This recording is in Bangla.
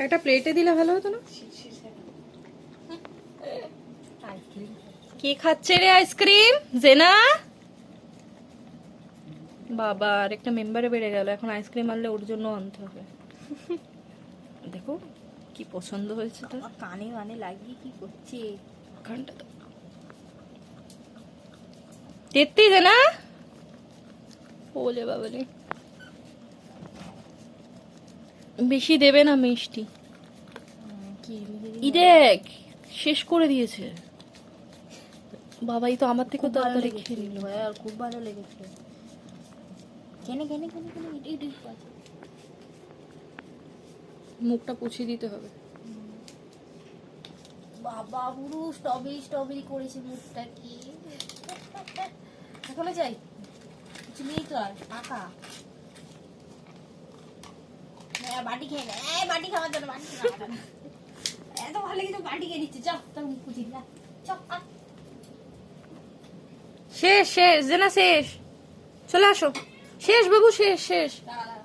একটা প্লেটে দিলে ভালো হতো না? কি খাচ্ছে রে আইসক্রিম জেনা? বাবা আর একটা মেম্বারে বেড়ে গেল, এখন আইসক্রিম আনলে ওর জন্য আনতে হবে। দেখো কি পছন্দ হয়েছে তার। কানে কানে লাগিয়ে কি করছে? কানটা তো তেত্তি জেনা, ওলে বাবালে বেশি দেবে না মিষ্টি। ই দেখ শেষ করে দিয়েছে। বাবাই তো আমার থেকে তাড়াতাড়ি খেয়ে নিল। আর খুব ভালো লেগেছে। কেনে কেনে কেনে কেনে এটাই আছে। মুখটা পুছিয়ে দিতে হবে। বাবা পুরো স্ট্রবেরি স্ট্রবেরি করেছে মুখটা কি। এখনো যাই কিছু নেই তো আর ফাঁকা। বাটি খেয়ে নে, বাটি খাওয়ার জন্য বাটি খাওয়ার জন্য এত ভালো লেগেছে বাটি খেয়ে দিচ্ছে। চল তোর মুখ পুছি না। চল শেষ শেষ জেনা শেষ, চলে আসো শেষ বাবু শেষ শেষ। দাঁড়া